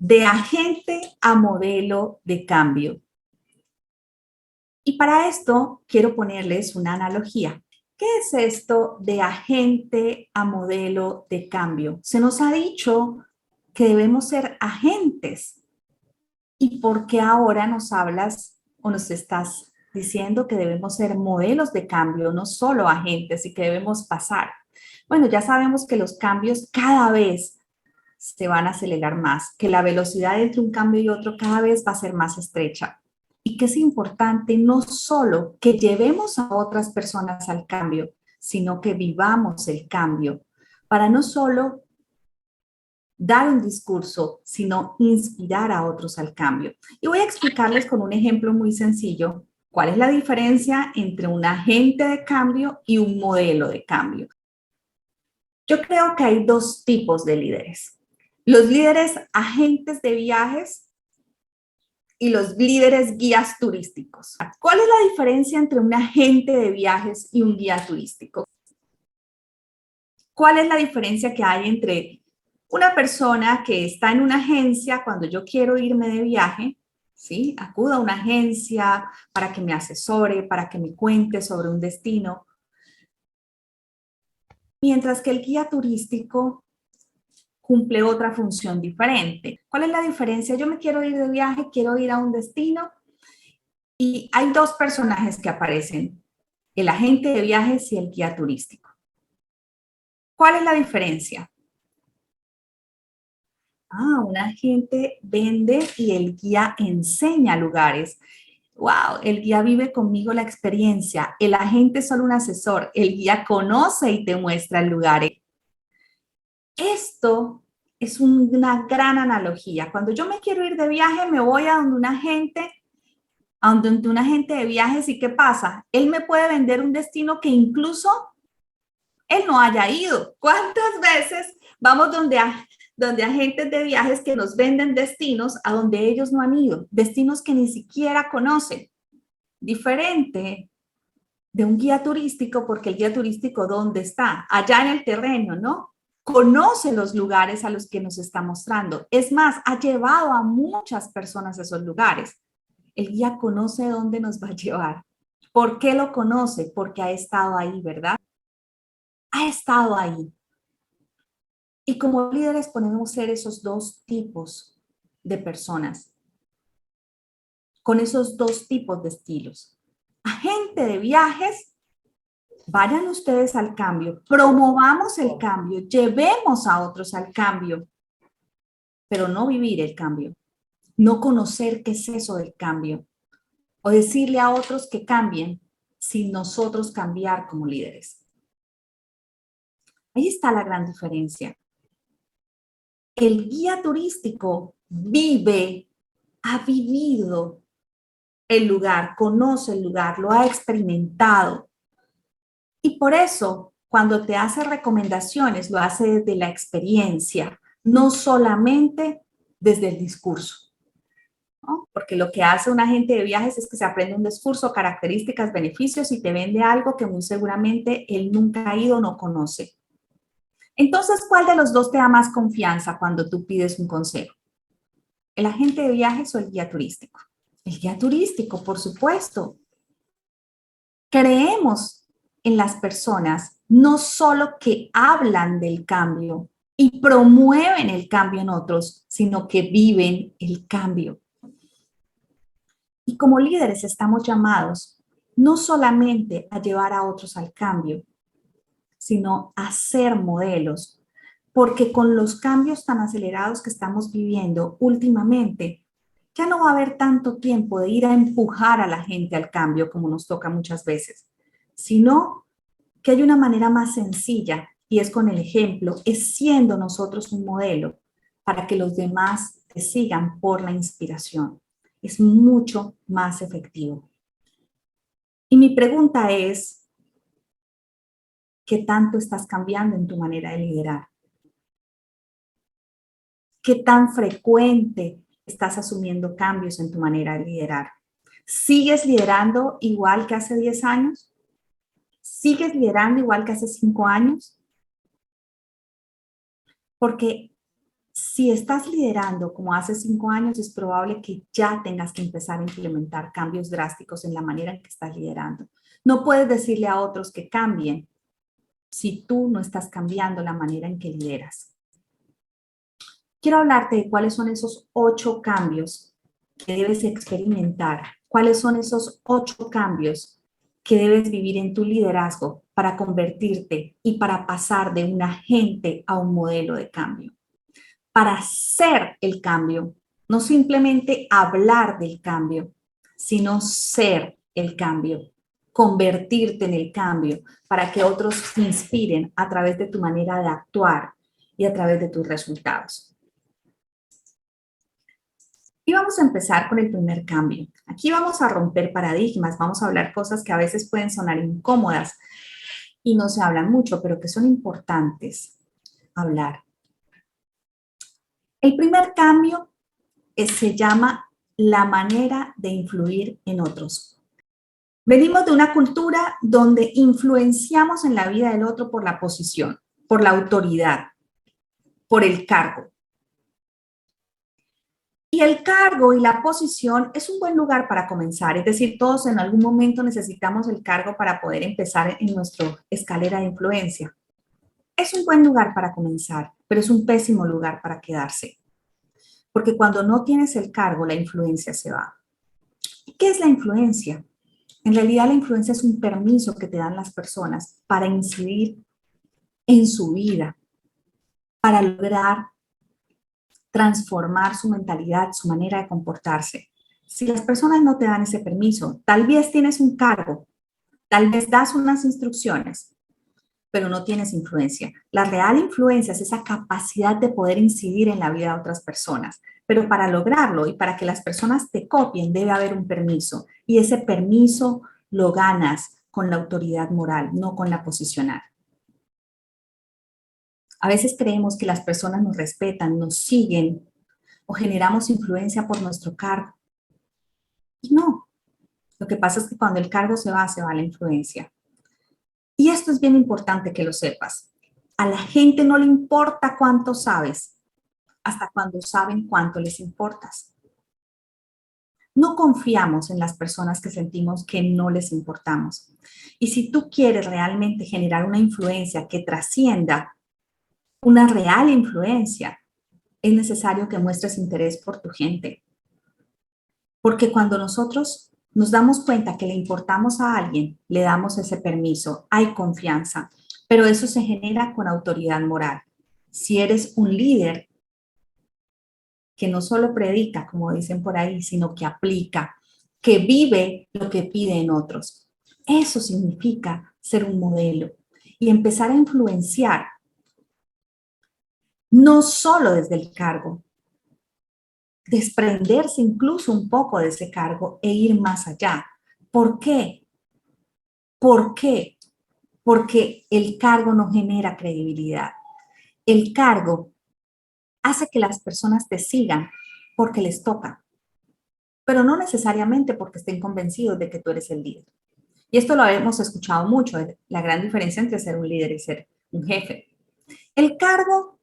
de agente a modelo de cambio. Y para esto quiero ponerles una analogía. ¿Qué es esto de agente a modelo de cambio? Se nos ha dicho que debemos ser agentes. ¿Y por qué ahora nos hablas o nos estás diciendo que debemos ser modelos de cambio, no solo agentes y que debemos pasar? Bueno, ya sabemos que los cambios cada vez se van a acelerar más, que la velocidad entre un cambio y otro cada vez va a ser más estrecha. Y que es importante no solo que llevemos a otras personas al cambio, sino que vivamos el cambio, para no solo dar un discurso, sino inspirar a otros al cambio. Y voy a explicarles con un ejemplo muy sencillo cuál es la diferencia entre un agente de cambio y un modelo de cambio. Yo creo que hay dos tipos de líderes. Los líderes agentes de viajes y los líderes guías turísticos. ¿Cuál es la diferencia entre un agente de viajes y un guía turístico? ¿Cuál es la diferencia que hay entre una persona que está en una agencia cuando yo quiero irme de viaje? ¿Sí? Acudo a una agencia para que me asesore, para que me cuente sobre un destino. Mientras que el guía turístico cumple otra función diferente. ¿Cuál es la diferencia? Yo me quiero ir de viaje, quiero ir a un destino y hay dos personajes que aparecen, el agente de viajes y el guía turístico. ¿Cuál es la diferencia? Un agente vende y el guía enseña lugares. Wow, el guía vive conmigo la experiencia. El agente es solo un asesor. El guía conoce y te muestra el lugar. Esto es una gran analogía. Cuando yo me quiero ir de viaje, me voy a donde un agente de viajes, ¿y qué pasa? Él me puede vender un destino que incluso él no haya ido. ¿Cuántas veces vamos donde agentes de viajes que nos venden destinos a donde ellos no han ido? Destinos que ni siquiera conocen. Diferente de un guía turístico, porque el guía turístico, ¿dónde está? Allá en el terreno, ¿no? Conoce los lugares a los que nos está mostrando. Es más, ha llevado a muchas personas a esos lugares. El guía conoce dónde nos va a llevar. ¿Por qué lo conoce? Porque ha estado ahí, ¿verdad? Ha estado ahí. Y como líderes podemos ser esos dos tipos de personas, con esos dos tipos de estilos. Agente de viajes, vayan ustedes al cambio, promovamos el cambio, llevemos a otros al cambio, pero no vivir el cambio, no conocer qué es eso del cambio, o decirle a otros que cambien sin nosotros cambiar como líderes. Ahí está la gran diferencia. El guía turístico ha vivido el lugar, conoce el lugar, lo ha experimentado. Y por eso, cuando te hace recomendaciones, lo hace desde la experiencia, no solamente desde el discurso, ¿no? Porque lo que hace un agente de viajes es que se aprende un discurso, características, beneficios y te vende algo que muy seguramente él nunca ha ido o no conoce. Entonces, ¿cuál de los dos te da más confianza cuando tú pides un consejo? ¿El agente de viajes o el guía turístico? El guía turístico, por supuesto. Creemos en las personas no solo que hablan del cambio y promueven el cambio en otros, sino que viven el cambio. Y como líderes estamos llamados no solamente a llevar a otros al cambio, sino a ser modelos, porque con los cambios tan acelerados que estamos viviendo últimamente, ya no va a haber tanto tiempo de ir a empujar a la gente al cambio como nos toca muchas veces, sino que hay una manera más sencilla y es con el ejemplo, es siendo nosotros un modelo para que los demás te sigan por la inspiración. Es mucho más efectivo. Y mi pregunta es, ¿qué tanto estás cambiando en tu manera de liderar? ¿Qué tan frecuente estás asumiendo cambios en tu manera de liderar? ¿Sigues liderando igual que hace 10 años? ¿Sigues liderando igual que hace 5 años? Porque Si estás liderando como hace 5 años, es probable que ya tengas que empezar a implementar cambios drásticos en la manera en que estás liderando. No puedes decirle a otros que cambien si tú no estás cambiando la manera en que lideras. Quiero hablarte de cuáles son esos 8 cambios que debes experimentar, cuáles son esos 8 cambios que debes vivir en tu liderazgo para convertirte y para pasar de un agente a un modelo de cambio. Para ser el cambio, no simplemente hablar del cambio, sino ser el cambio, convertirte en el cambio para que otros se inspiren a través de tu manera de actuar y a través de tus resultados. Y vamos a empezar con el primer cambio. Aquí vamos a romper paradigmas, vamos a hablar cosas que a veces pueden sonar incómodas y no se hablan mucho, pero que son importantes hablar. El primer cambio se llama la manera de influir en otros. Venimos de una cultura donde influenciamos en la vida del otro por la posición, por la autoridad, por el cargo. Y el cargo y la posición es un buen lugar para comenzar, es decir, todos en algún momento necesitamos el cargo para poder empezar en nuestra escalera de influencia. Es un buen lugar para comenzar, pero es un pésimo lugar para quedarse, porque cuando no tienes el cargo, la influencia se va. ¿Qué es la influencia? En realidad la influencia es un permiso que te dan las personas para incidir en su vida, para lograr transformar su mentalidad, su manera de comportarse. Si las personas no te dan ese permiso, tal vez tienes un cargo, tal vez das unas instrucciones, pero no tienes influencia. La real influencia es esa capacidad de poder incidir en la vida de otras personas. Pero para lograrlo y para que las personas te copien, debe haber un permiso. Y ese permiso lo ganas con la autoridad moral, no con la posicional. A veces creemos que las personas nos respetan, nos siguen o generamos influencia por nuestro cargo. Y no. Lo que pasa es que cuando el cargo se va la influencia. Y esto es bien importante que lo sepas. A la gente no le importa cuánto sabes, hasta cuando saben cuánto les importas. No confiamos en las personas que sentimos que no les importamos. Y si tú quieres realmente generar una influencia que trascienda una real influencia, es necesario que muestres interés por tu gente. Porque cuando nosotros nos damos cuenta que le importamos a alguien, le damos ese permiso, hay confianza, pero eso se genera con autoridad moral. Si eres un líder que no solo predica, como dicen por ahí, sino que aplica, que vive lo que pide en otros, eso significa ser un modelo y empezar a influenciar, no solo desde el cargo, desprenderse incluso un poco de ese cargo e ir más allá. ¿Por qué? ¿Por qué? Porque el cargo no genera credibilidad. El cargo hace que las personas te sigan porque les toca, pero no necesariamente porque estén convencidos de que tú eres el líder. Y esto lo hemos escuchado mucho, la gran diferencia entre ser un líder y ser un jefe. El cargo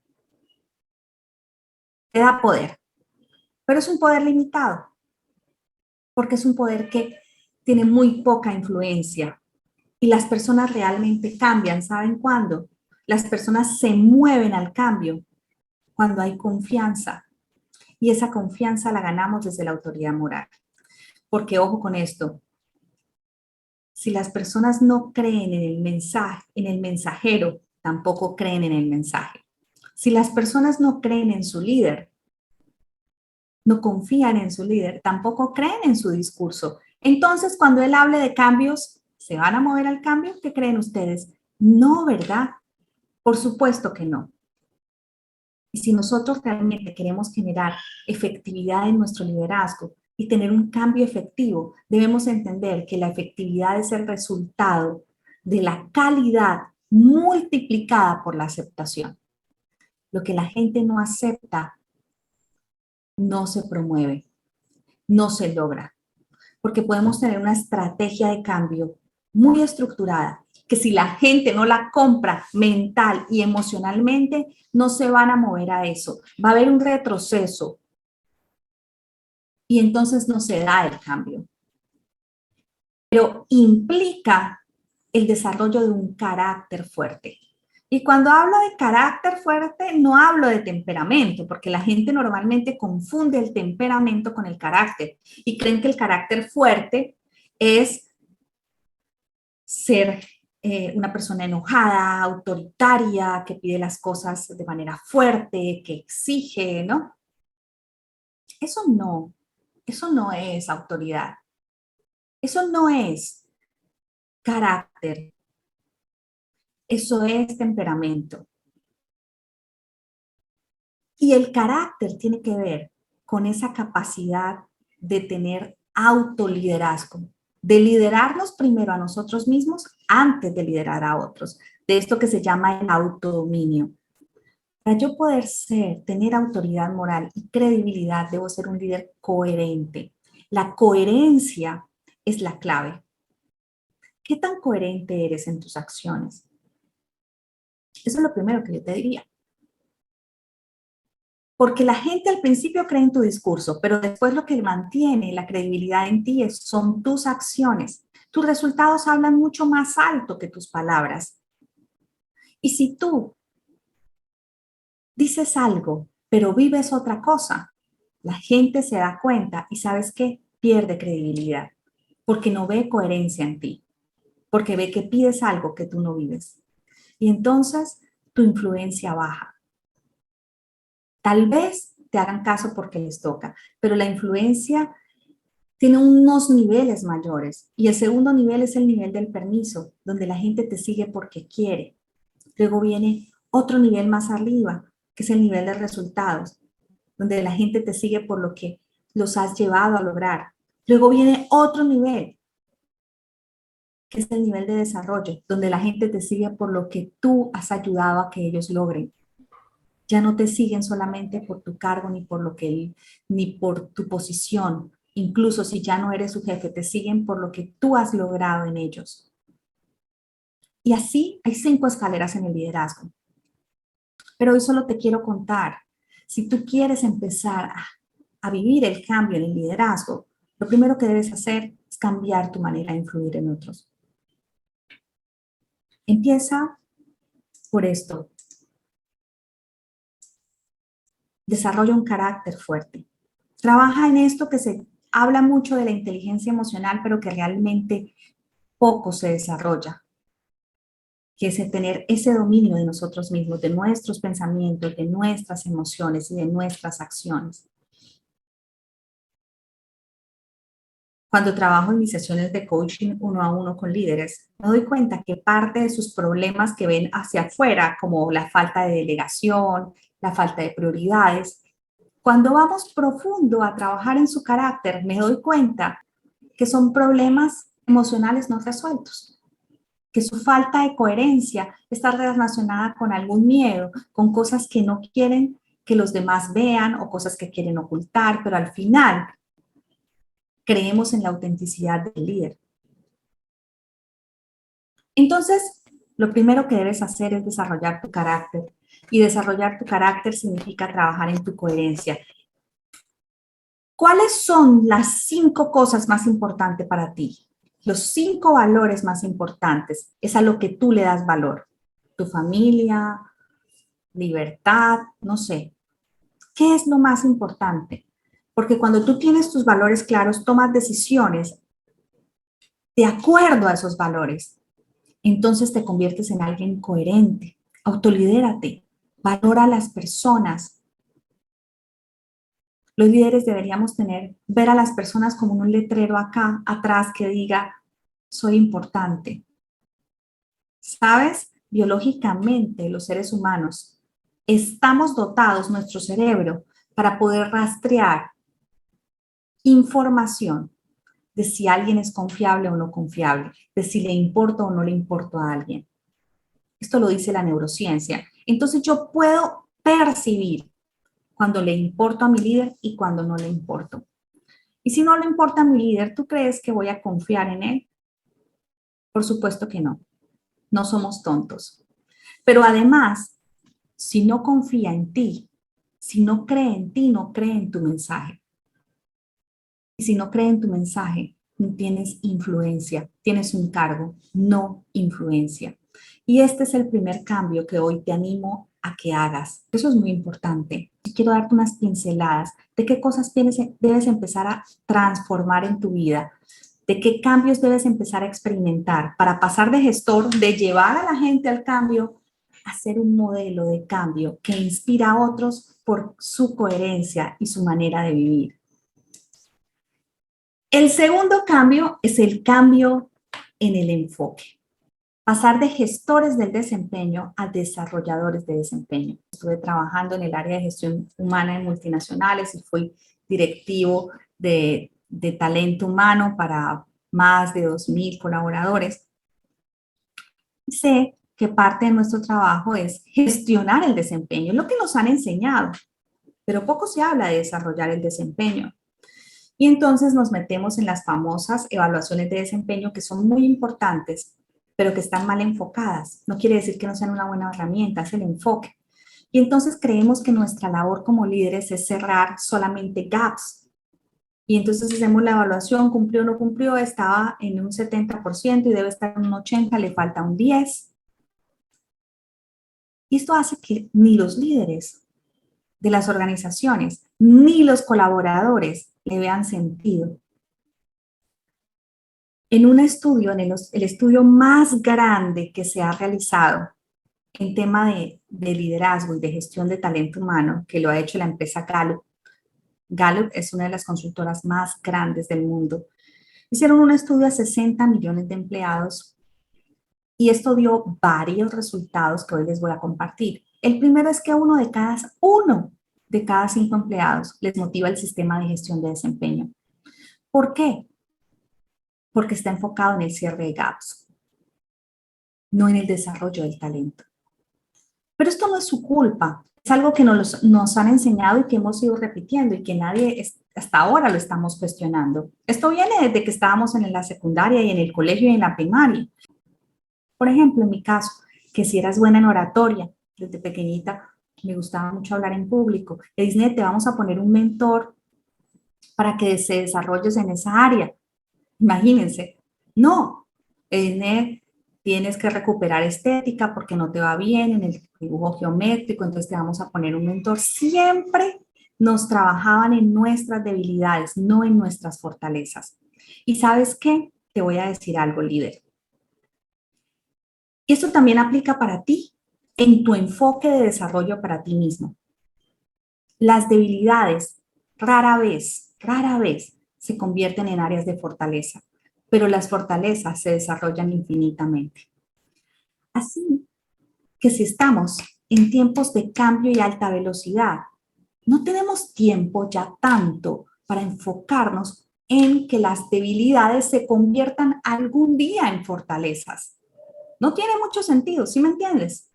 te da poder, pero es un poder limitado, porque es un poder que tiene muy poca influencia y las personas realmente cambian. ¿Saben cuándo? Las personas se mueven al cambio cuando hay confianza y esa confianza la ganamos desde la autoridad moral. Porque ojo con esto, si las personas no creen en el mensaje, en el mensajero, tampoco creen en el mensaje. Si las personas no creen en su líder, no confían en su líder, tampoco creen en su discurso. Entonces, cuando él hable de cambios, ¿se van a mover al cambio? ¿Qué creen ustedes? No, ¿verdad? Por supuesto que no. Y si nosotros realmente queremos generar efectividad en nuestro liderazgo y tener un cambio efectivo, debemos entender que la efectividad es el resultado de la calidad multiplicada por la aceptación. Lo que la gente no acepta no se promueve, no se logra, porque podemos tener una estrategia de cambio muy estructurada que si la gente no la compra mental y emocionalmente, no se van a mover a eso. Va a haber un retroceso y entonces no se da el cambio. Pero implica el desarrollo de un carácter fuerte. Y cuando hablo de carácter fuerte, no hablo de temperamento, porque la gente normalmente confunde el temperamento con el carácter y creen que el carácter fuerte es ser una persona enojada, autoritaria, que pide las cosas de manera fuerte, que exige, ¿no? Eso no es autoridad. Eso no es carácter. Eso es temperamento. Y el carácter tiene que ver con esa capacidad de tener autoliderazgo, de liderarnos primero a nosotros mismos antes de liderar a otros, de esto que se llama el autodominio. Para yo poder tener autoridad moral y credibilidad, debo ser un líder coherente. La coherencia es la clave. ¿Qué tan coherente eres en tus acciones? Eso es lo primero que yo te diría. Porque la gente al principio cree en tu discurso, pero después lo que mantiene la credibilidad en ti son tus acciones. Tus resultados hablan mucho más alto que tus palabras. Y si tú dices algo, pero vives otra cosa, la gente se da cuenta y ¿sabes qué? Pierde credibilidad, porque no ve coherencia en ti, porque ve que pides algo que tú no vives. Y entonces tu influencia baja. Tal vez te hagan caso porque les toca, pero la influencia tiene unos niveles mayores. Y el segundo nivel es el nivel del permiso, donde la gente te sigue porque quiere. Luego viene otro nivel más arriba, que es el nivel de resultados, donde la gente te sigue por lo que los has llevado a lograr. Luego viene otro nivel, que es el nivel de desarrollo, donde la gente te sigue por lo que tú has ayudado a que ellos logren. Ya no te siguen solamente por tu cargo ni por tu posición. Incluso si ya no eres su jefe, te siguen por lo que tú has logrado en ellos. Y así hay 5 escaleras en el liderazgo. Pero hoy solo te quiero contar, si tú quieres empezar a vivir el cambio en el liderazgo, lo primero que debes hacer es cambiar tu manera de influir en otros. Empieza por esto. Desarrolla un carácter fuerte. Trabaja en esto que se habla mucho de la inteligencia emocional, pero que realmente poco se desarrolla, que es el tener ese dominio de nosotros mismos, de nuestros pensamientos, de nuestras emociones y de nuestras acciones. Cuando trabajo en mis sesiones de coaching uno a uno con líderes, me doy cuenta que parte de sus problemas que ven hacia afuera, como la falta de delegación, la falta de prioridades, cuando vamos profundo a trabajar en su carácter, me doy cuenta que son problemas emocionales no resueltos, que su falta de coherencia está relacionada con algún miedo, con cosas que no quieren que los demás vean o cosas que quieren ocultar, pero al final creemos en la autenticidad del líder. Entonces, lo primero que debes hacer es desarrollar tu carácter. Y desarrollar tu carácter significa trabajar en tu coherencia. ¿Cuáles son las 5 cosas más importantes para ti? Los 5 valores más importantes es a lo que tú le das valor. Tu familia, libertad, no sé. ¿Qué es lo más importante? Porque cuando tú tienes tus valores claros, tomas decisiones de acuerdo a esos valores. Entonces te conviertes en alguien coherente. Autolidérate. Valora a las personas. Los líderes deberíamos ver a las personas como un letrero acá atrás que diga, soy importante. ¿Sabes? Biológicamente, los seres humanos estamos dotados, nuestro cerebro, para poder rastrear información de si alguien es confiable o no confiable, de si le importa o no le importa a alguien. Esto lo dice la neurociencia. Entonces yo puedo percibir cuando le importo a mi líder y cuando no le importo. Y si no le importa a mi líder, ¿tú crees que voy a confiar en él? Por supuesto que no. no somos tontos. Pero además, si no confía en ti, si no cree en ti, no cree en tu mensaje. Y si no cree en tu mensaje, no tienes influencia, tienes un cargo, no influencia. Y este es el primer cambio que hoy te animo a que hagas. Eso es muy importante. Y quiero darte unas pinceladas de qué cosas debes empezar a transformar en tu vida, de qué cambios debes empezar a experimentar para pasar de gestor, de llevar a la gente al cambio, a ser un modelo de cambio que inspira a otros por su coherencia y su manera de vivir. El segundo cambio es el cambio en el enfoque. Pasar de gestores del desempeño a desarrolladores de desempeño. Estuve trabajando en el área de gestión humana en multinacionales y fui directivo de talento humano para más de 2,000 colaboradores. Sé que parte de nuestro trabajo es gestionar el desempeño, lo que nos han enseñado, pero poco se habla de desarrollar el desempeño. Y entonces nos metemos en las famosas evaluaciones de desempeño que son muy importantes, pero que están mal enfocadas. No quiere decir que no sean una buena herramienta, es el enfoque. Y entonces creemos que nuestra labor como líderes es cerrar solamente gaps. Y entonces hacemos la evaluación, cumplió o no cumplió, estaba en un 70% y debe estar en un 80%, le falta un 10%. Y esto hace que ni los líderes de las organizaciones, ni los colaboradores le vean sentido. En un estudio, el estudio más grande que se ha realizado en tema de liderazgo y de gestión de talento humano, que lo ha hecho la empresa Gallup. Gallup es una de las consultoras más grandes del mundo. Hicieron un estudio a 60 millones de empleados y esto dio varios resultados que hoy les voy a compartir. El primero es que uno de cada 5 empleados les motiva el sistema de gestión de desempeño. ¿Por qué? Porque está enfocado en el cierre de gaps, no en el desarrollo del talento. Pero esto no es su culpa, es algo que nos han enseñado y que hemos ido repitiendo y que nadie hasta ahora lo estamos cuestionando. Esto viene desde que estábamos en la secundaria y en el colegio y en la primaria. Por ejemplo, en mi caso, que si eras buena en oratoria, desde pequeñita me gustaba mucho hablar en público. Le dicen, te vamos a poner un mentor para que se desarrolles en esa área. Imagínense, no, tienes que recuperar estética porque no te va bien en el dibujo geométrico, entonces te vamos a poner un mentor. Siempre nos trabajaban en nuestras debilidades, no en nuestras fortalezas. ¿Y sabes qué? Te voy a decir algo, líder. Y esto también aplica para ti, en tu enfoque de desarrollo para ti mismo. Las debilidades rara vez se convierten en áreas de fortaleza, pero las fortalezas se desarrollan infinitamente. Así que si estamos en tiempos de cambio y alta velocidad, no tenemos tiempo ya tanto para enfocarnos en que las debilidades se conviertan algún día en fortalezas. No tiene mucho sentido, ¿sí me entiendes?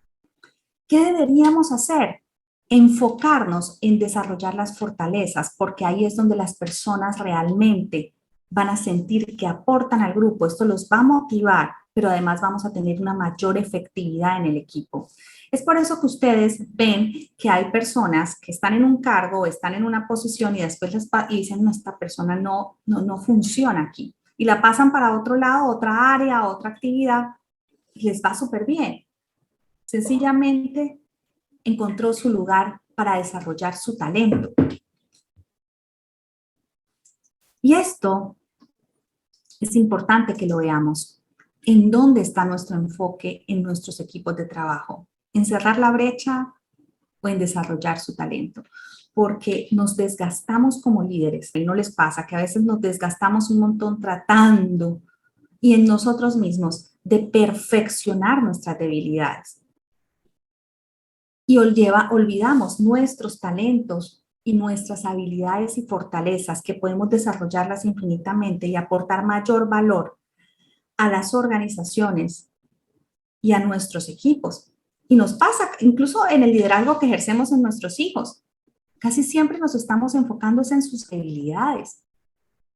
¿Qué deberíamos hacer? Enfocarnos en desarrollar las fortalezas, porque ahí es donde las personas realmente van a sentir que aportan al grupo. Esto los va a motivar, pero además vamos a tener una mayor efectividad en el equipo. Es por eso que ustedes ven que hay personas que están en un cargo, están en una posición y después y dicen, no, esta persona no funciona aquí. Y la pasan para otro lado, otra área, otra actividad, y les va súper bien. Sencillamente encontró su lugar para desarrollar su talento. Y esto es importante que lo veamos. ¿En dónde está nuestro enfoque en nuestros equipos de trabajo? ¿En cerrar la brecha o en desarrollar su talento? Porque nos desgastamos como líderes. ¿Y no les pasa que a veces nos desgastamos un montón tratando y en nosotros mismos de perfeccionar nuestras debilidades? Y olvidamos nuestros talentos y nuestras habilidades y fortalezas que podemos desarrollarlas infinitamente y aportar mayor valor a las organizaciones y a nuestros equipos. Y nos pasa incluso en el liderazgo que ejercemos en nuestros hijos. Casi siempre nos estamos enfocando en sus debilidades.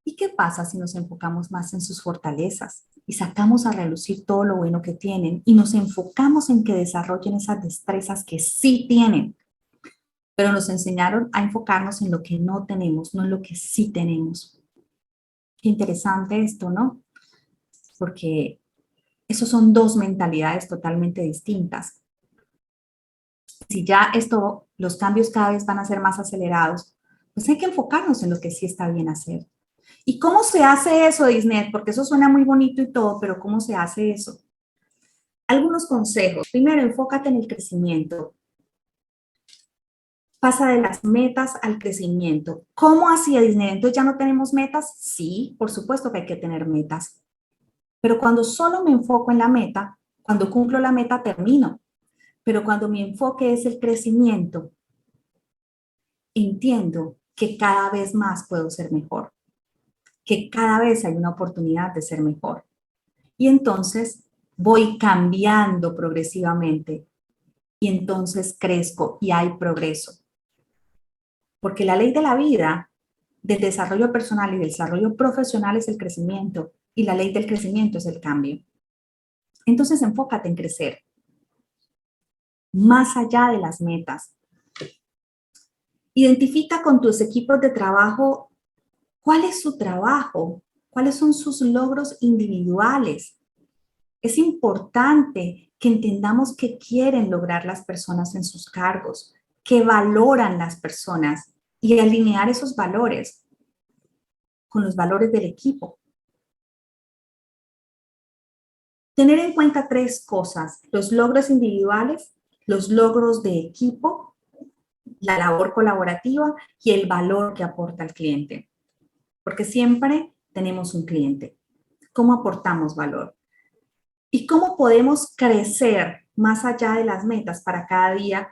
¿Y qué pasa si nos enfocamos más en sus fortalezas y sacamos a relucir todo lo bueno que tienen y nos enfocamos en que desarrollen esas destrezas que sí tienen? Pero nos enseñaron a enfocarnos en lo que no tenemos, no en lo que sí tenemos. Qué interesante esto, ¿no? Porque esos son dos mentalidades totalmente distintas. Si ya esto, los cambios cada vez van a ser más acelerados, pues hay que enfocarnos en lo que sí está bien hacer. ¿Y cómo se hace eso, Disney? Porque eso suena muy bonito y todo, pero ¿cómo se hace eso? Algunos consejos. Primero, enfócate en el crecimiento. Pasa de las metas al crecimiento. ¿Cómo así, Disney? Entonces ya no tenemos metas. Sí, por supuesto que hay que tener metas. Pero cuando solo me enfoco en la meta, cuando cumplo la meta, termino. Pero cuando mi enfoque es el crecimiento, entiendo que cada vez más puedo ser mejor, que cada vez hay una oportunidad de ser mejor. Y entonces voy cambiando progresivamente y entonces crezco y hay progreso. Porque la ley de la vida, del desarrollo personal y del desarrollo profesional es el crecimiento y la ley del crecimiento es el cambio. Entonces enfócate en crecer más allá de las metas. Identifica con tus equipos de trabajo cuál es su trabajo, cuáles son sus logros individuales. Es importante que entendamos qué quieren lograr las personas en sus cargos, qué valoran las personas y alinear esos valores con los valores del equipo. Tener en cuenta tres cosas: los logros individuales, los logros de equipo, la labor colaborativa y el valor que aporta el cliente. Porque siempre tenemos un cliente. ¿Cómo aportamos valor? ¿Y cómo podemos crecer más allá de las metas para cada día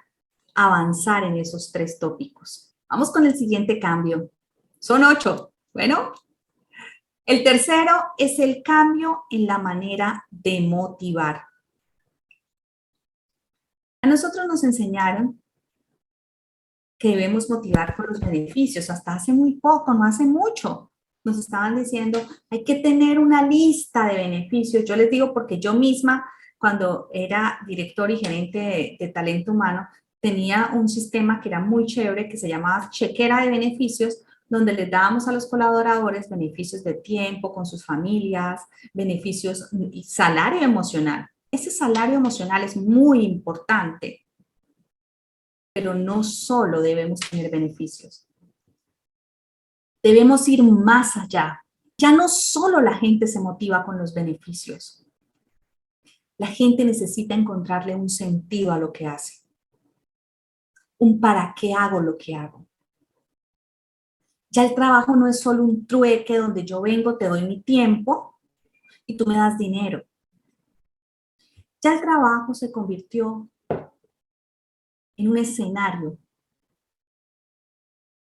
avanzar en esos tres tópicos? Vamos con el siguiente cambio. Son 8. Bueno, el tercero es el cambio en la manera de motivar. A nosotros nos enseñaron que debemos motivar por los beneficios. Hasta hace muy poco, no hace mucho, nos estaban diciendo, hay que tener una lista de beneficios. Yo les digo porque yo misma, cuando era director y gerente de talento humano, tenía un sistema que era muy chévere, que se llamaba chequera de beneficios, donde les dábamos a los colaboradores beneficios de tiempo con sus familias, beneficios y salario emocional. Ese salario emocional es muy importante, pero no solo debemos tener beneficios. Debemos ir más allá. Ya no solo la gente se motiva con los beneficios. La gente necesita encontrarle un sentido a lo que hace. Un para qué hago lo que hago. Ya el trabajo no es solo un trueque donde yo vengo, te doy mi tiempo y tú me das dinero. Ya el trabajo se convirtió en un escenario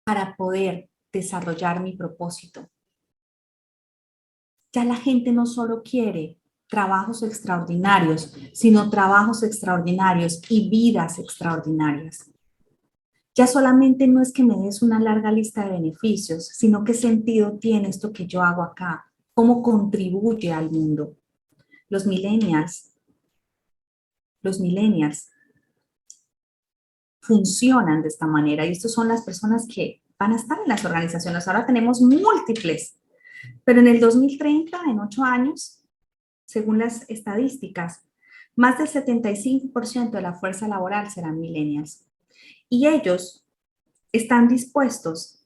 para poder desarrollar mi propósito. Ya la gente no solo quiere trabajos extraordinarios, sino trabajos extraordinarios y vidas extraordinarias. Ya solamente no es que me des una larga lista de beneficios, sino qué sentido tiene esto que yo hago acá, cómo contribuye al mundo. Los millennials funcionan de esta manera y estas son las personas que van a estar en las organizaciones. Ahora tenemos múltiples, pero en el 2030, en 8 años, según las estadísticas, más del 75% de la fuerza laboral serán millennials. Y ellos están dispuestos,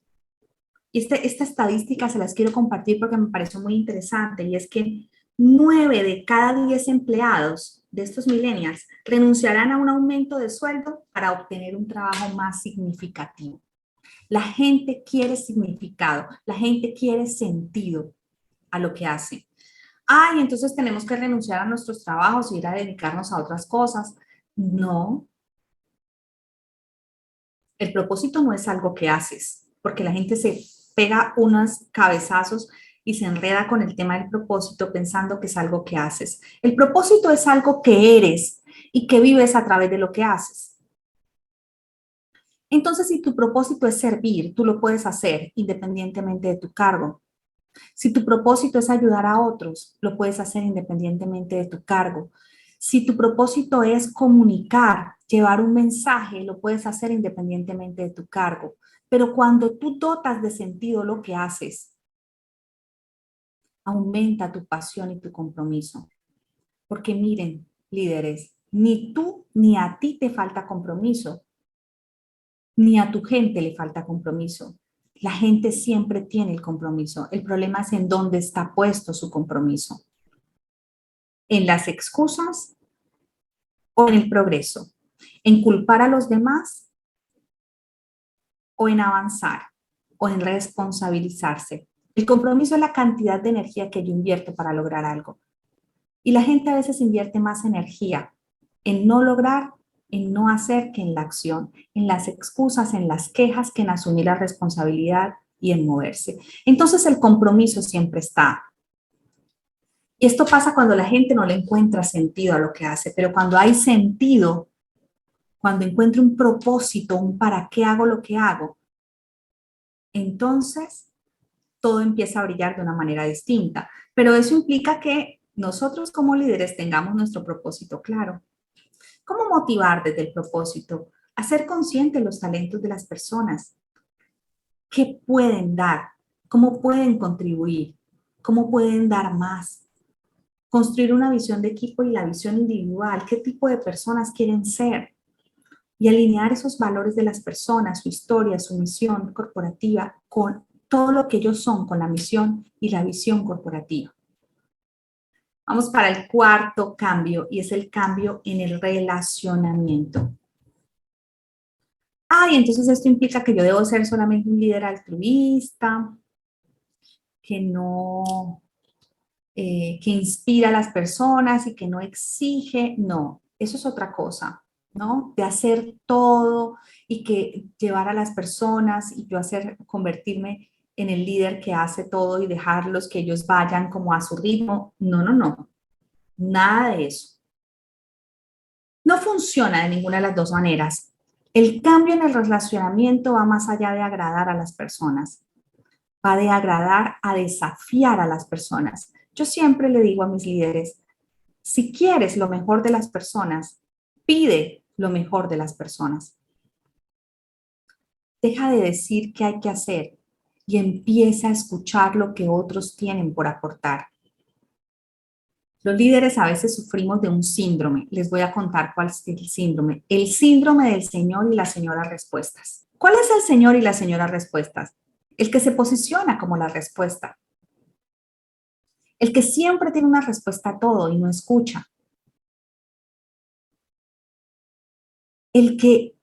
y esta estadística se las quiero compartir porque me pareció muy interesante, y es que 9 de cada 10 empleados de estos millennials renunciarán a un aumento de sueldo para obtener un trabajo más significativo. La gente quiere significado, la gente quiere sentido a lo que hace. Ay, entonces tenemos que renunciar a nuestros trabajos e ir a dedicarnos a otras cosas. No, el propósito no es algo que haces, porque la gente se pega unos cabezazos y se enreda con el tema del propósito pensando que es algo que haces. El propósito es algo que eres y que vives a través de lo que haces. Entonces, si tu propósito es servir, tú lo puedes hacer independientemente de tu cargo. Si tu propósito es ayudar a otros, lo puedes hacer independientemente de tu cargo. Si tu propósito es comunicar, llevar un mensaje, lo puedes hacer independientemente de tu cargo. Pero cuando tú dotas de sentido lo que haces, aumenta tu pasión y tu compromiso. Porque miren, líderes, ni tú ni a ti te falta compromiso, ni a tu gente le falta compromiso. La gente siempre tiene el compromiso. El problema es en dónde está puesto su compromiso. En las excusas o en el progreso. En culpar a los demás o en avanzar o en responsabilizarse. El compromiso es la cantidad de energía que yo invierto para lograr algo. Y la gente a veces invierte más energía en no lograr, en no hacer que en la acción, en las excusas, en las quejas, que en asumir la responsabilidad y en moverse. Entonces el compromiso siempre está. Y esto pasa cuando la gente no le encuentra sentido a lo que hace, pero cuando hay sentido, cuando encuentro un propósito, un para qué hago lo que hago, entonces todo empieza a brillar de una manera distinta. Pero eso implica que nosotros como líderes tengamos nuestro propósito claro. ¿Cómo motivar desde el propósito? A ser consciente de los talentos de las personas. ¿Qué pueden dar? ¿Cómo pueden contribuir? ¿Cómo pueden dar más? Construir una visión de equipo y la visión individual. ¿Qué tipo de personas quieren ser? Y alinear esos valores de las personas, su historia, su misión corporativa, con todo lo que ellos son, con la misión y la visión corporativa. Vamos para el cuarto cambio y es el cambio en el relacionamiento. Y entonces esto implica que yo debo ser solamente un líder altruista, que no, que inspira a las personas y que no exige. No, eso es otra cosa, ¿no? De hacer todo y que llevar a las personas y yo convertirme en el líder que hace todo y dejarlos que ellos vayan como a su ritmo. No, no, no, nada de eso. No funciona de ninguna de las dos maneras. El cambio en el relacionamiento va más allá de agradar a las personas, va de agradar a desafiar a las personas. Yo siempre le digo a mis líderes, si quieres lo mejor de las personas, pide lo mejor de las personas. Deja de decir qué hay que hacer y empieza a escuchar lo que otros tienen por aportar. Los líderes a veces sufrimos de un síndrome. Les voy a contar cuál es el síndrome. El síndrome del señor y la señora respuestas. ¿Cuál es el señor y la señora respuestas? El que se posiciona como la respuesta. El que siempre tiene una respuesta a todo y no escucha. El que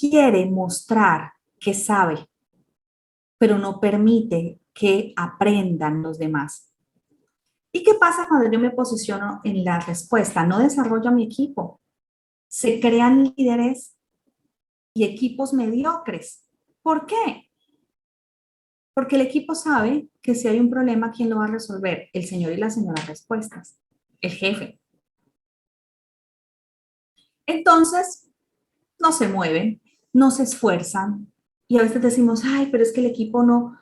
quiere mostrar que sabe, pero no permite que aprendan los demás. ¿Y qué pasa cuando yo me posiciono en la respuesta? No desarrollo a mi equipo. Se crean líderes y equipos mediocres. ¿Por qué? Porque el equipo sabe que si hay un problema, ¿quién lo va a resolver? El señor y la señora respuestas, el jefe. Entonces, no se mueven, no se esfuerzan y a veces decimos, ay, pero es que el equipo no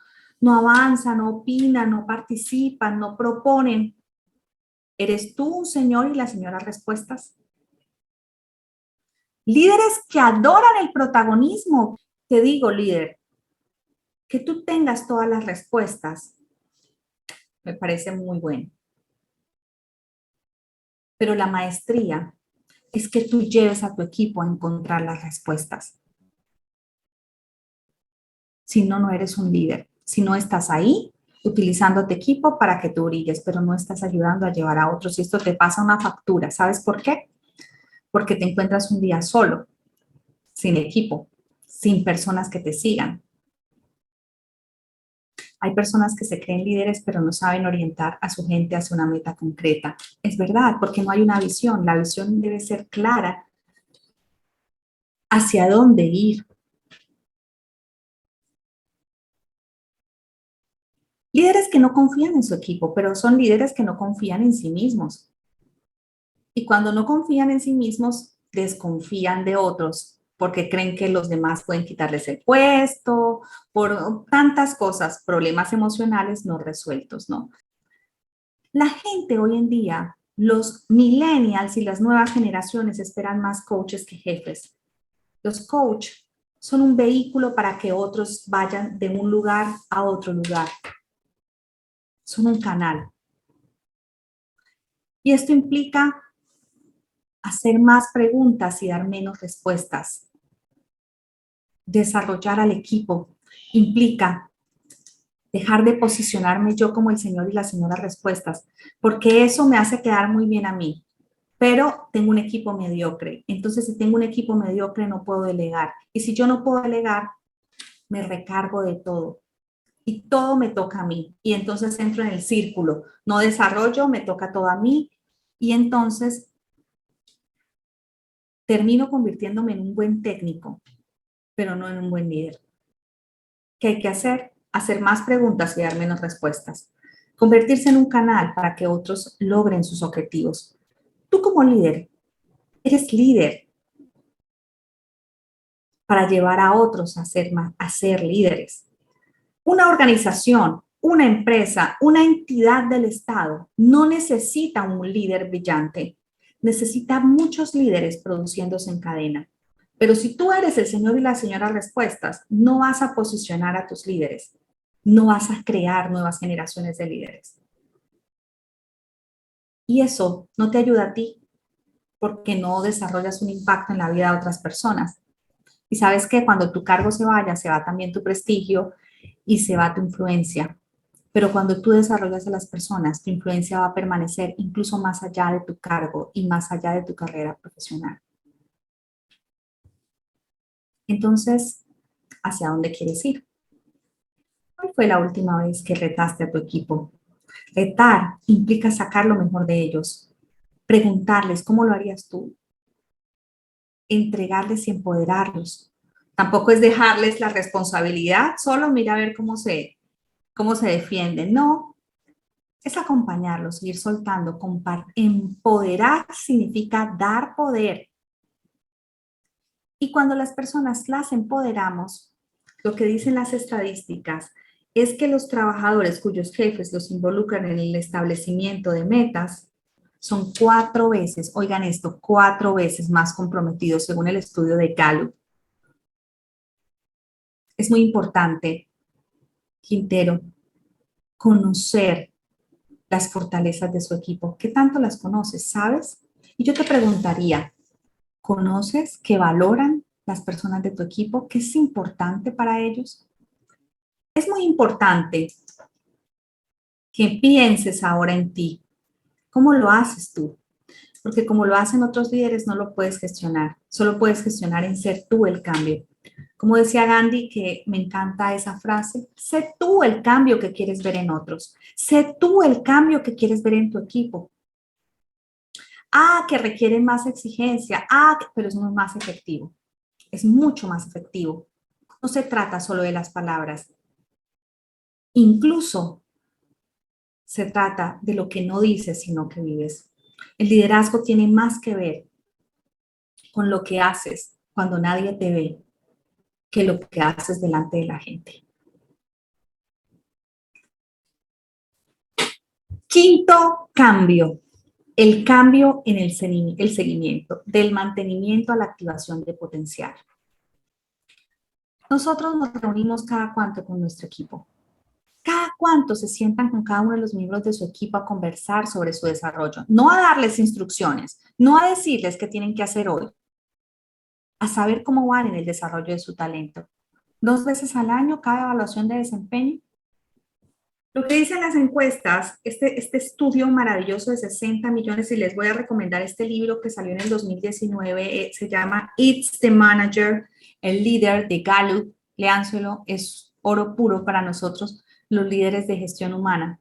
avanza, no opina, no participa, no proponen. ¿Eres tú un señor y la señora respuestas? Líderes que adoran el protagonismo. Te digo, líder, que tú tengas todas las respuestas me parece muy bueno. Pero la maestría es que tú lleves a tu equipo a encontrar las respuestas. Si no, no eres un líder. Si no estás ahí utilizando tu equipo para que tú brilles, pero no estás ayudando a llevar a otros. Y esto te pasa una factura. ¿Sabes por qué? Porque te encuentras un día solo, sin equipo, sin personas que te sigan. Hay personas que se creen líderes, pero no saben orientar a su gente hacia una meta concreta. Es verdad, porque no hay una visión. La visión debe ser clara hacia dónde ir. Líderes que no confían en su equipo, pero son líderes que no confían en sí mismos. Y cuando no confían en sí mismos, desconfían de otros porque creen que los demás pueden quitarles el puesto, por tantas cosas, problemas emocionales no resueltos, ¿no? La gente hoy en día, los millennials y las nuevas generaciones esperan más coaches que jefes. Los coaches son un vehículo para que otros vayan de un lugar a otro lugar. Son un canal. Y esto implica hacer más preguntas y dar menos respuestas. Desarrollar al equipo implica dejar de posicionarme yo como el señor y la señora respuestas, porque eso me hace quedar muy bien a mí, pero tengo un equipo mediocre. Entonces, si tengo un equipo mediocre, no puedo delegar. Y si yo no puedo delegar, me recargo de todo. Y todo me toca a mí. Y entonces entro en el círculo. No desarrollo, me toca todo a mí. Y entonces termino convirtiéndome en un buen técnico, pero no en un buen líder. ¿Qué hay que hacer? Hacer más preguntas y dar menos respuestas. Convertirse en un canal para que otros logren sus objetivos. Tú como líder, eres líder para llevar a otros a ser líderes. Una organización, una empresa, una entidad del Estado no necesita un líder brillante. Necesita muchos líderes produciéndose en cadena. Pero si tú eres el señor y la señora respuestas, no vas a posicionar a tus líderes. No vas a crear nuevas generaciones de líderes. Y eso no te ayuda a ti porque no desarrollas un impacto en la vida de otras personas. Y sabes que cuando tu cargo se vaya, se va también tu prestigio y se va tu influencia. Pero cuando tú desarrollas a las personas, tu influencia va a permanecer incluso más allá de tu cargo y más allá de tu carrera profesional. Entonces, ¿hacia dónde quieres ir? ¿Cuál fue la última vez que retaste a tu equipo? Retar implica sacar lo mejor de ellos, preguntarles cómo lo harías tú, entregarles y empoderarlos. Tampoco es dejarles la responsabilidad, solo mira a ver cómo se defienden. No, es acompañarlos, ir soltando, empoderar significa dar poder. Y cuando las personas las empoderamos, lo que dicen las estadísticas es que los trabajadores cuyos jefes los involucran en el establecimiento de metas son 4 veces, oigan esto, 4 veces más comprometidos según el estudio de Gallup. Es muy importante, Quintero, conocer las fortalezas de su equipo. ¿Qué tanto las conoces? ¿Sabes? Y yo te preguntaría, ¿conoces qué valoran las personas de tu equipo? ¿Qué es importante para ellos? Es muy importante que pienses ahora en ti. ¿Cómo lo haces tú? Porque como lo hacen otros líderes, no lo puedes gestionar. Solo puedes gestionar en ser tú el cambio. Como decía Gandhi, que me encanta esa frase, sé tú el cambio que quieres ver en otros. Sé tú el cambio que quieres ver en tu equipo. Que requieren más exigencia. Pero es muy más efectivo. Es mucho más efectivo. No se trata solo de las palabras. Incluso se trata de lo que no dices, sino que vives. El liderazgo tiene más que ver con lo que haces cuando nadie te ve que lo que haces delante de la gente. Quinto cambio, el cambio en el seguimiento, del mantenimiento a la activación de potencial. Nosotros nos reunimos cada cuánto con nuestro equipo. Cada cuánto se sientan con cada uno de los miembros de su equipo a conversar sobre su desarrollo. No a darles instrucciones, no a decirles qué tienen que hacer hoy, a saber cómo van en el desarrollo de su talento. 2 veces al año, cada evaluación de desempeño. Lo que dicen las encuestas, este estudio maravilloso de 60 millones, y les voy a recomendar este libro que salió en el 2019, se llama It's the Manager, el líder de Gallup, léanselo, es oro puro para nosotros, los líderes de gestión humana.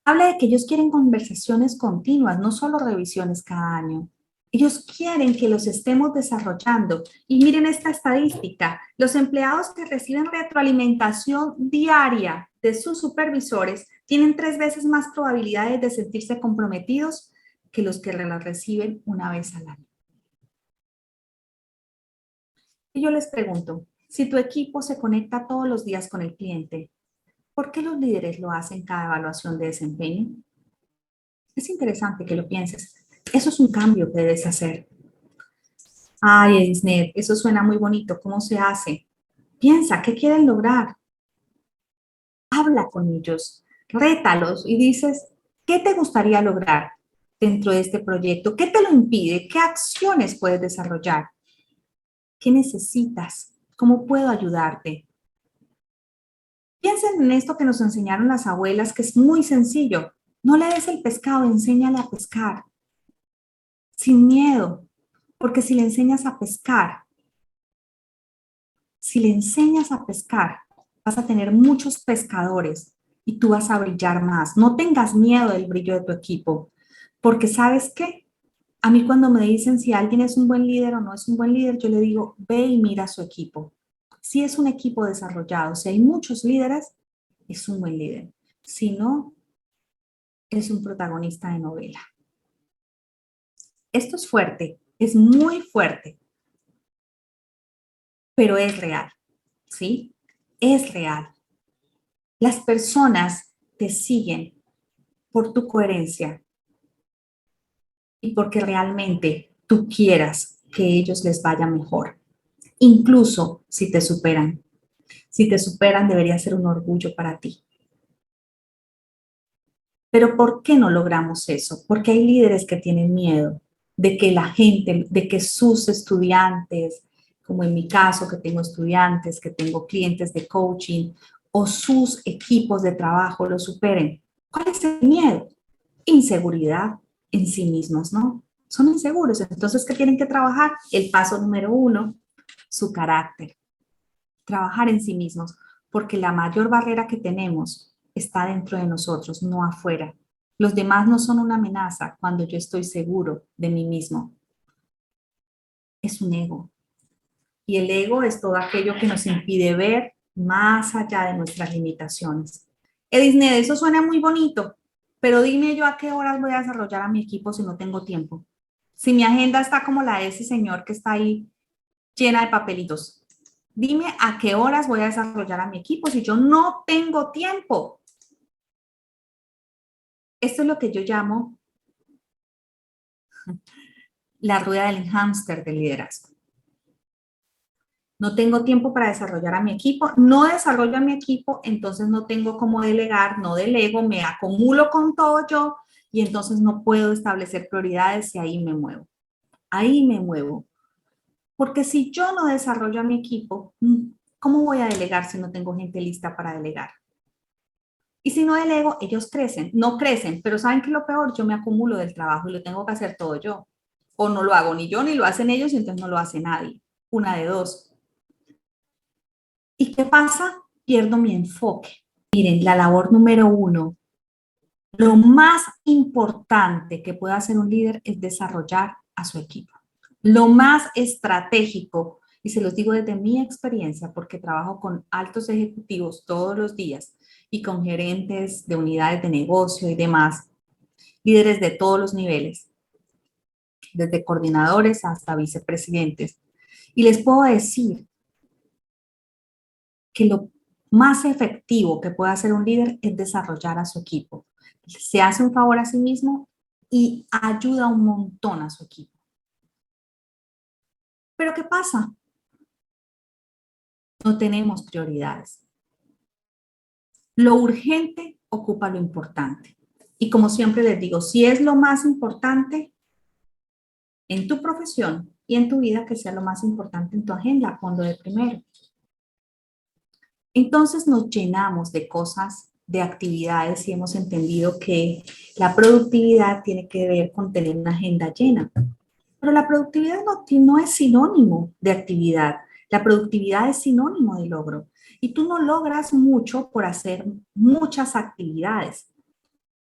Habla de que ellos quieren conversaciones continuas, no solo revisiones cada año. Ellos quieren que los estemos desarrollando. Y miren esta estadística, los empleados que reciben retroalimentación diaria de sus supervisores tienen 3 veces más probabilidades de sentirse comprometidos que los que la reciben una vez al año. Y yo les pregunto, si tu equipo se conecta todos los días con el cliente, ¿por qué los líderes lo hacen cada evaluación de desempeño? Es interesante que lo pienses. Eso es un cambio que debes hacer. Ay, Edisnet, eso suena muy bonito. ¿Cómo se hace? Piensa, ¿qué quieren lograr? Habla con ellos, rétalos y dices, ¿qué te gustaría lograr dentro de este proyecto? ¿Qué te lo impide? ¿Qué acciones puedes desarrollar? ¿Qué necesitas? ¿Cómo puedo ayudarte? Piensen en esto que nos enseñaron las abuelas, que es muy sencillo. No le des el pescado, enséñale a pescar, sin miedo, porque si le enseñas a pescar, si le enseñas a pescar, vas a tener muchos pescadores y tú vas a brillar más. No tengas miedo del brillo de tu equipo, porque ¿sabes qué? A mí cuando me dicen si alguien es un buen líder o no es un buen líder, yo le digo, ve y mira su equipo. Si es un equipo desarrollado, si hay muchos líderes, es un buen líder. Si no, es un protagonista de novela. Esto es fuerte, es muy fuerte, pero es real, ¿sí? Es real. Las personas te siguen por tu coherencia y porque realmente tú quieras que ellos les vaya mejor, incluso si te superan. Si te superan, debería ser un orgullo para ti. Pero ¿por qué no logramos eso? Porque hay líderes que tienen miedo de que la gente, de que sus estudiantes, como en mi caso, que tengo estudiantes, que tengo clientes de coaching, o sus equipos de trabajo lo superen. ¿Cuál es el miedo? Inseguridad en sí mismos, ¿no? Son inseguros. Entonces, ¿qué tienen que trabajar? El paso número uno, su carácter. Trabajar en sí mismos, porque la mayor barrera que tenemos está dentro de nosotros, no afuera. Los demás no son una amenaza cuando yo estoy seguro de mí mismo. Es un ego. Y el ego es todo aquello que nos impide ver más allá de nuestras limitaciones. Edisned, eso suena muy bonito, pero dime yo a qué horas voy a desarrollar a mi equipo si no tengo tiempo. Si mi agenda está como la de ese señor que está ahí llena de papelitos. Dime a qué horas voy a desarrollar a mi equipo si yo no tengo tiempo. Esto es lo que yo llamo la rueda del hámster del liderazgo. No tengo tiempo para desarrollar a mi equipo, no desarrollo a mi equipo, entonces no tengo cómo delegar, no delego, me acumulo con todo yo y entonces no puedo establecer prioridades y ahí me muevo. Ahí me muevo. Porque si yo no desarrollo a mi equipo, ¿cómo voy a delegar si no tengo gente lista para delegar? Y si no delego, ellos crecen, no crecen, pero ¿saben qué es lo peor? Yo me acumulo del trabajo y lo tengo que hacer todo yo. O no lo hago ni yo, ni lo hacen ellos, y entonces no lo hace nadie. Una de dos. ¿Y qué pasa? Pierdo mi enfoque. Miren, la labor número uno, lo más importante que puede hacer un líder es desarrollar a su equipo. Lo más estratégico, y se los digo desde mi experiencia, porque trabajo con altos ejecutivos todos los días y con gerentes de unidades de negocio y demás, líderes de todos los niveles, desde coordinadores hasta vicepresidentes. Y les puedo decir que lo más efectivo que puede hacer un líder es desarrollar a su equipo. Se hace un favor a sí mismo y ayuda un montón a su equipo. Pero ¿qué pasa? No tenemos prioridades. Lo urgente ocupa lo importante. Y como siempre les digo, si es lo más importante en tu profesión y en tu vida, que sea lo más importante en tu agenda, ponlo de primero. Entonces nos llenamos de cosas, de actividades y hemos entendido que la productividad tiene que ver con tener una agenda llena. Pero la productividad no es sinónimo de actividad. La productividad es sinónimo de logro. Y tú no logras mucho por hacer muchas actividades.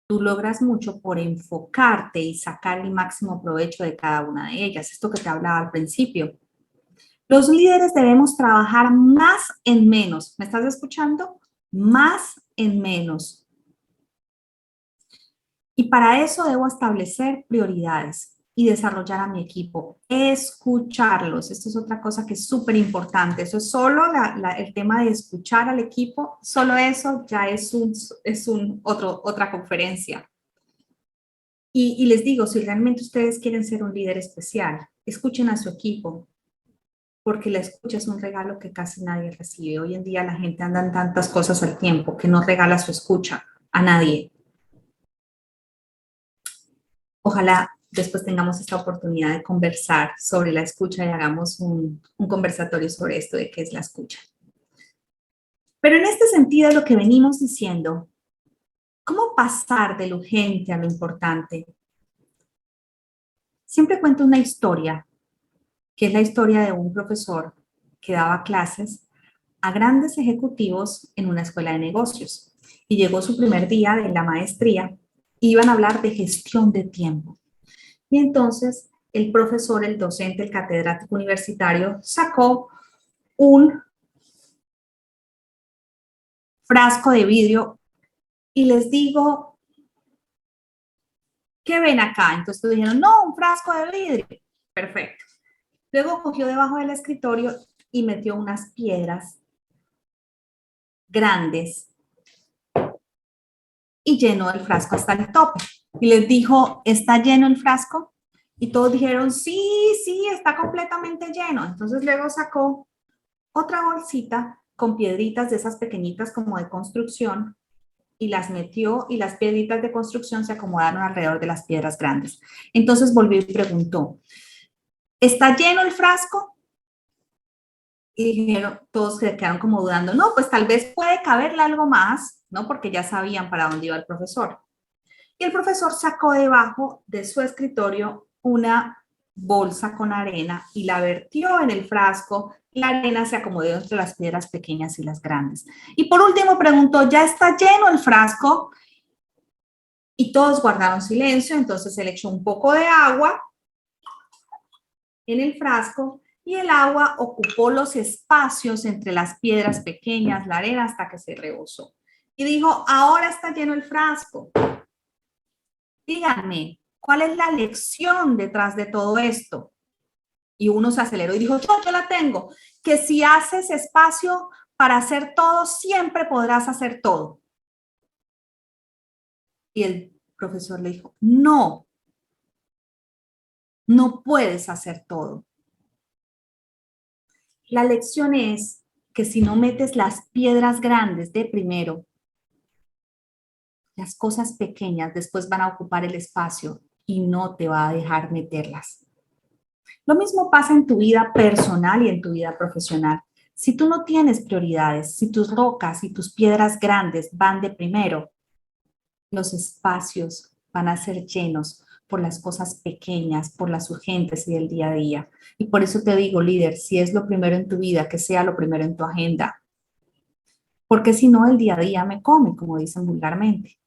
Tú logras mucho por enfocarte y sacar el máximo provecho de cada una de ellas. Esto que te hablaba al principio. Los líderes debemos trabajar más en menos. ¿Me estás escuchando? Más en menos. Y para eso debo establecer prioridades. y desarrollar a mi equipo, escucharlos. Esto es otra cosa que es súper importante. Eso es solo el tema de escuchar al equipo, solo eso ya es otra conferencia. Y les digo, si realmente ustedes quieren ser un líder especial, escuchen a su equipo, porque la escucha es un regalo que casi nadie recibe. Hoy en día la gente anda en tantas cosas al tiempo que no regala su escucha a nadie. Ojalá después tengamos esta oportunidad de conversar sobre la escucha y hagamos un conversatorio sobre esto de qué es la escucha. Pero en este sentido, lo que venimos diciendo, ¿cómo pasar de lo urgente a lo importante? Siempre cuento una historia, que es la historia de un profesor que daba clases a grandes ejecutivos en una escuela de negocios. Y llegó su primer día de la maestría, iban a hablar de gestión de tiempo. Y entonces el profesor, el docente, el catedrático universitario sacó un frasco de vidrio y les digo, ¿qué ven acá? Entonces dijeron, no, un frasco de vidrio. Perfecto. Luego cogió debajo del escritorio y metió unas piedras grandes y llenó el frasco hasta el tope. Y les dijo, ¿está lleno el frasco? Y todos dijeron, sí, sí, está completamente lleno. Entonces luego sacó otra bolsita con piedritas de esas pequeñitas como de construcción y las metió y las piedritas de construcción se acomodaron alrededor de las piedras grandes. Entonces volvió y preguntó, ¿está lleno el frasco? Y dijeron, todos se quedaron como dudando, no, pues tal vez puede caberle algo más, ¿no? Porque ya sabían para dónde iba el profesor. Y el profesor sacó debajo de su escritorio una bolsa con arena y la vertió en el frasco. La arena se acomodó entre las piedras pequeñas y las grandes. Y por último preguntó, ¿ya está lleno el frasco? Y todos guardaron silencio, entonces él echó un poco de agua en el frasco y el agua ocupó los espacios entre las piedras pequeñas, la arena, hasta que se rebosó. Y dijo, ahora está lleno el frasco. Díganme, ¿cuál es la lección detrás de todo esto? Y uno se aceleró y dijo, yo la tengo, que si haces espacio para hacer todo, siempre podrás hacer todo. Y el profesor le dijo, no, no puedes hacer todo. La lección es que si no metes las piedras grandes de primero, las cosas pequeñas después van a ocupar el espacio y no te va a dejar meterlas. Lo mismo pasa en tu vida personal y en tu vida profesional. Si tú no tienes prioridades, si tus rocas y tus piedras grandes van de primero, los espacios van a ser llenos por las cosas pequeñas, por las urgentes y del día a día. Y por eso te digo, líder, si es lo primero en tu vida, que sea lo primero en tu agenda. Porque si no, el día a día me come, como dicen vulgarmente.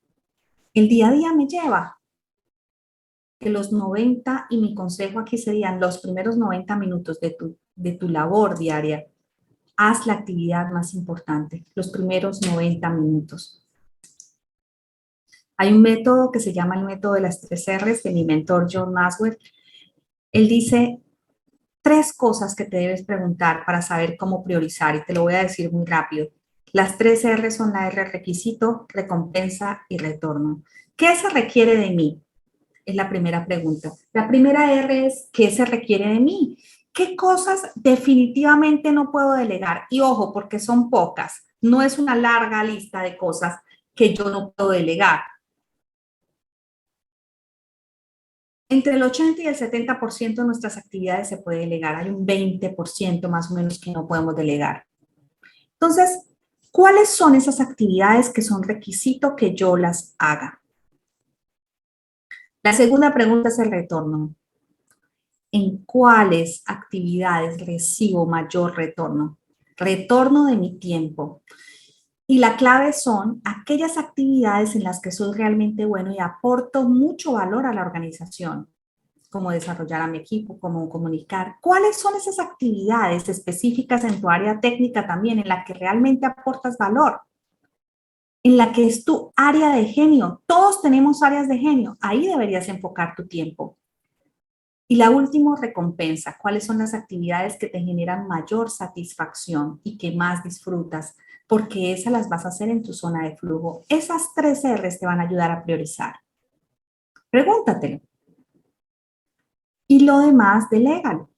El día a día me lleva que los 90, y mi consejo aquí serían los primeros 90 minutos de tu labor diaria, haz la actividad más importante, los primeros 90 minutos. Hay un método que se llama el método de las 3 R's de mi mentor John Maxwell. Él dice 3 cosas que te debes preguntar para saber cómo priorizar y te lo voy a decir muy rápido. Las 3 R son la R requisito, recompensa y retorno. ¿Qué se requiere de mí? Es la primera pregunta. La primera R es, ¿qué se requiere de mí? ¿Qué cosas definitivamente no puedo delegar? Y ojo, porque son pocas. No es una larga lista de cosas que yo no puedo delegar. Entre el 80 y el 70% de nuestras actividades se puede delegar. Hay un 20% más o menos que no podemos delegar. Entonces, ¿cuáles son esas actividades que son requisito que yo las haga? La segunda pregunta es el retorno. ¿En cuáles actividades recibo mayor retorno? Retorno de mi tiempo. Y la clave son aquellas actividades en las que soy realmente bueno y aporto mucho valor a la organización, como desarrollar a mi equipo, como comunicar. ¿Cuáles son esas actividades específicas en tu área técnica también en la que realmente aportas valor? En la que es tu área de genio. Todos tenemos áreas de genio. Ahí deberías enfocar tu tiempo. Y la última, recompensa. ¿Cuáles son las actividades que te generan mayor satisfacción y que más disfrutas? Porque esas las vas a hacer en tu zona de flujo. Esas 3 R's te van a ayudar a priorizar. Pregúntatelo. Y lo demás, delégalo.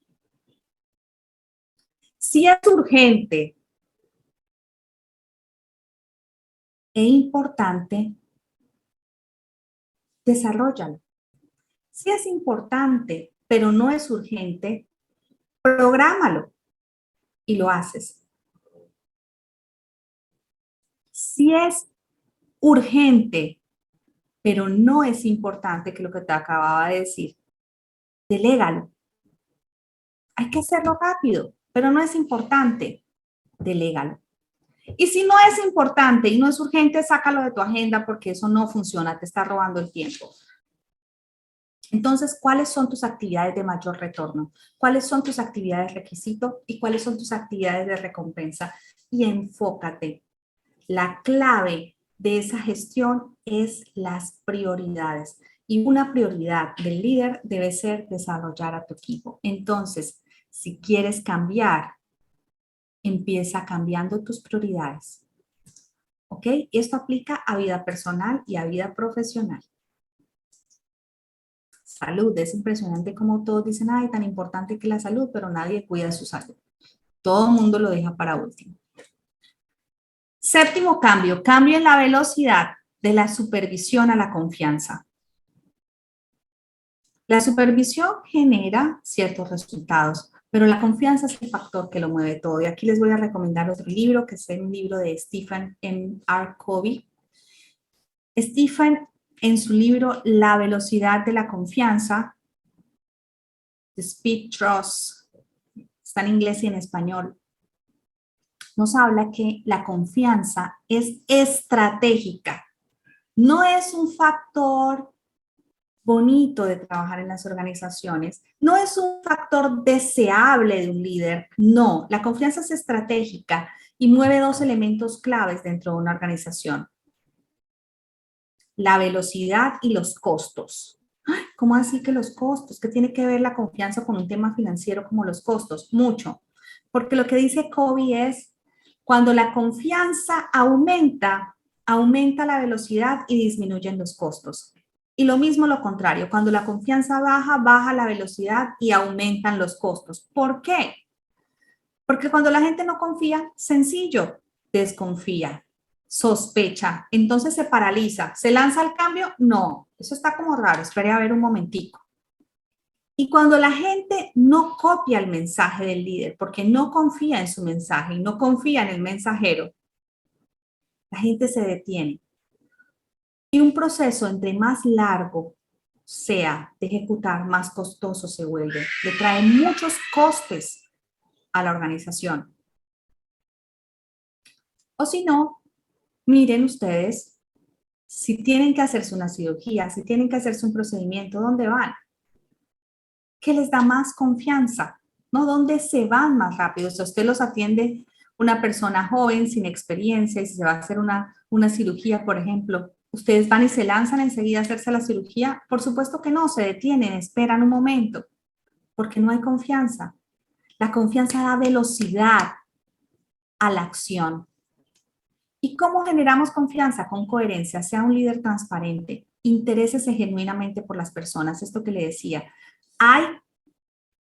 Si es urgente e importante, desarróllalo. Si es importante, pero no es urgente, prográmalo y lo haces. Si es urgente, pero no es importante, que lo que te acababa de decir, delégalo. Hay que hacerlo rápido, pero no es importante, delégalo. Y si no es importante y no es urgente, sácalo de tu agenda porque eso no funciona, te está robando el tiempo. Entonces, ¿cuáles son tus actividades de mayor retorno? ¿Cuáles son tus actividades requisito? ¿Y cuáles son tus actividades de recompensa? Y enfócate. La clave de esa gestión es las prioridades. Y una prioridad del líder debe ser desarrollar a tu equipo. Entonces, si quieres cambiar, empieza cambiando tus prioridades. ¿Ok? Esto aplica a vida personal y a vida profesional. Salud, es impresionante como todos dicen, ay, tan importante que la salud, pero nadie cuida su salud. Todo el mundo lo deja para último. Séptimo cambio, cambio en la velocidad de la supervisión a la confianza. La supervisión genera ciertos resultados, pero la confianza es el factor que lo mueve todo. Y aquí les voy a recomendar otro libro, que es un libro de Stephen M.R. Covey. Stephen, en su libro La velocidad de la confianza, The Speed Trust, está en inglés y en español, nos habla que la confianza es estratégica. No es un factor bonito de trabajar en las organizaciones, no es un factor deseable de un líder, no, la confianza es estratégica y mueve 2 elementos claves dentro de una organización: la velocidad y los costos. ¿Cómo así que los costos? ¿Qué tiene que ver la confianza con un tema financiero como los costos? Mucho, porque lo que dice Covey es, cuando la confianza aumenta, aumenta la velocidad y disminuyen los costos. Y lo mismo lo contrario, cuando la confianza baja, baja la velocidad y aumentan los costos. ¿Por qué? Porque cuando la gente no confía, sencillo, desconfía, sospecha, entonces se paraliza. ¿Se lanza al cambio? No, eso está como raro, espere a ver un momentico. Y cuando la gente no copia el mensaje del líder, porque no confía en su mensaje y no confía en el mensajero, la gente se detiene. Y un proceso entre más largo sea de ejecutar, más costoso se vuelve. Le trae muchos costes a la organización. O si no, miren ustedes, si tienen que hacerse una cirugía, si tienen que hacerse un procedimiento, ¿dónde van? ¿Qué les da más confianza? ¿No? ¿Dónde se van más rápido? Si usted los atiende una persona joven, sin experiencia, y si se va a hacer una cirugía, por ejemplo, ¿ustedes van y se lanzan enseguida a hacerse la cirugía? Por supuesto que no, se detienen, esperan un momento, porque no hay confianza. La confianza da velocidad a la acción. ¿Y cómo generamos confianza? Con coherencia, sea un líder transparente, interésese genuinamente por las personas. Esto que le decía, hay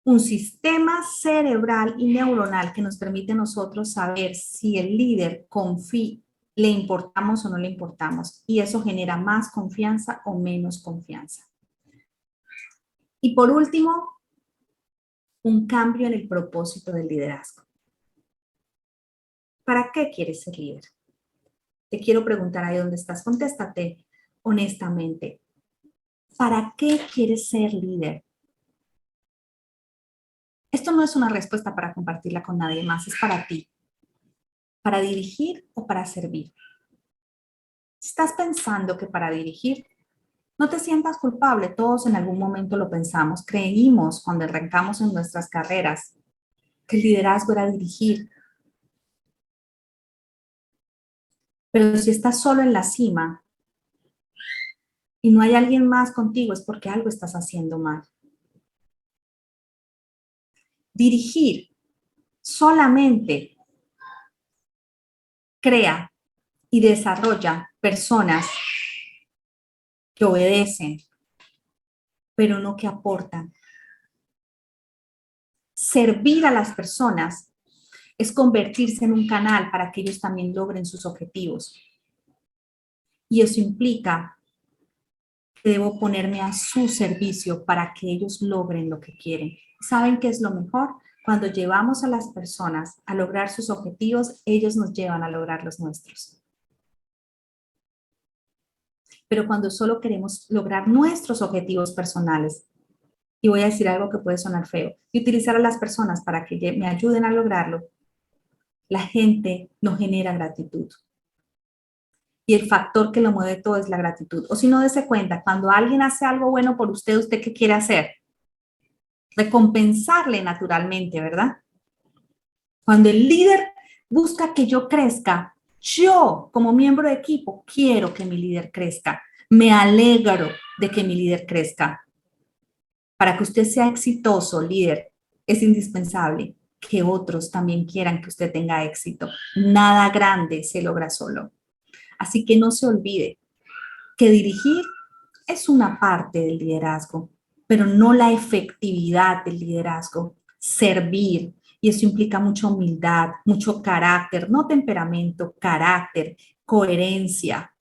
un sistema cerebral y neuronal que nos permite a nosotros saber si el líder confía, le importamos o no le importamos, y eso genera más confianza o menos confianza. Y por último, un cambio en el propósito del liderazgo. ¿Para qué quieres ser líder? Te quiero preguntar ahí donde estás, contéstate honestamente. ¿Para qué quieres ser líder? Esto no es una respuesta para compartirla con nadie más, es para ti. ¿Para dirigir o para servir? Si estás pensando que para dirigir, no te sientas culpable, todos en algún momento lo pensamos, creímos cuando arrancamos en nuestras carreras que el liderazgo era dirigir. Pero si estás solo en la cima y no hay alguien más contigo, es porque algo estás haciendo mal. Dirigir solamente crea y desarrolla personas que obedecen, pero no que aportan. Servir a las personas es convertirse en un canal para que ellos también logren sus objetivos. Y eso implica que debo ponerme a su servicio para que ellos logren lo que quieren. ¿Saben qué es lo mejor? Cuando llevamos a las personas a lograr sus objetivos, ellos nos llevan a lograr los nuestros. Pero cuando solo queremos lograr nuestros objetivos personales, y voy a decir algo que puede sonar feo, y utilizar a las personas para que me ayuden a lograrlo, la gente no genera gratitud. Y el factor que lo mueve todo es la gratitud. O si no, dése cuenta, cuando alguien hace algo bueno por usted, ¿usted qué quiere hacer? Recompensarle naturalmente, ¿verdad? Cuando el líder busca que yo crezca, yo como miembro de equipo quiero que mi líder crezca. Me alegro de que mi líder crezca. Para que usted sea exitoso, líder, es indispensable que otros también quieran que usted tenga éxito. Nada grande se logra solo. Así que no se olvide que dirigir es una parte del liderazgo, pero no la efectividad del liderazgo. Servir, y eso implica mucha humildad, mucho carácter, no temperamento, carácter, coherencia,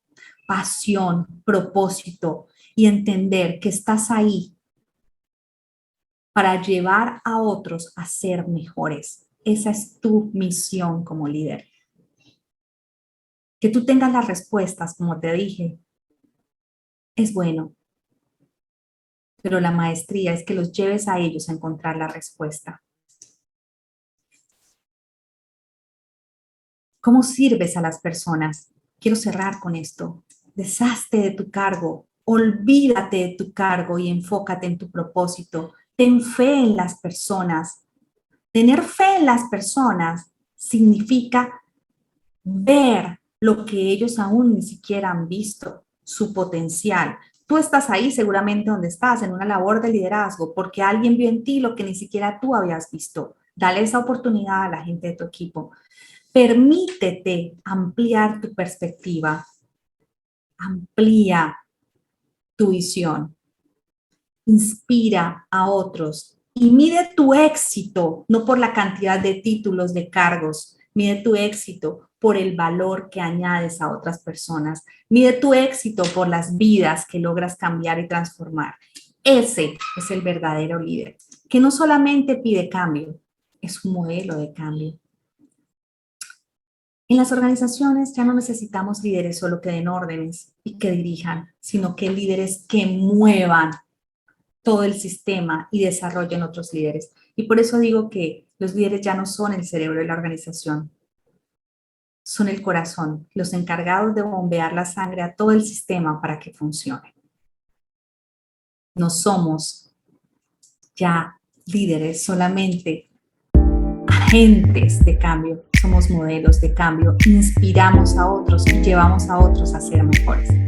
pasión, propósito y entender que estás ahí para llevar a otros a ser mejores. Esa es tu misión como líder. Que tú tengas las respuestas, como te dije, es bueno, pero la maestría es que los lleves a ellos a encontrar la respuesta. ¿Cómo sirves a las personas? Quiero cerrar con esto. Deshazte de tu cargo, olvídate de tu cargo y enfócate en tu propósito. Ten fe en las personas. Tener fe en las personas significa ver lo que ellos aún ni siquiera han visto, su potencial. Tú estás ahí seguramente donde estás, en una labor de liderazgo, porque alguien vio en ti lo que ni siquiera tú habías visto. Dale esa oportunidad a la gente de tu equipo. Permítete ampliar tu perspectiva. Amplía tu visión. Inspira a otros y mide tu éxito, no por la cantidad de títulos, de cargos. Mide tu éxito por el valor que añades a otras personas. Mide tu éxito por las vidas que logras cambiar y transformar. Ese es el verdadero líder, que no solamente pide cambio, es un modelo de cambio. En las organizaciones ya no necesitamos líderes solo que den órdenes y que dirijan, sino que líderes que muevan todo el sistema y desarrollen otros líderes. Y por eso digo que los líderes ya no son el cerebro de la organización, son el corazón, los encargados de bombear la sangre a todo el sistema para que funcione. No somos ya líderes, solamente agentes de cambio, somos modelos de cambio, inspiramos a otros y llevamos a otros a ser mejores.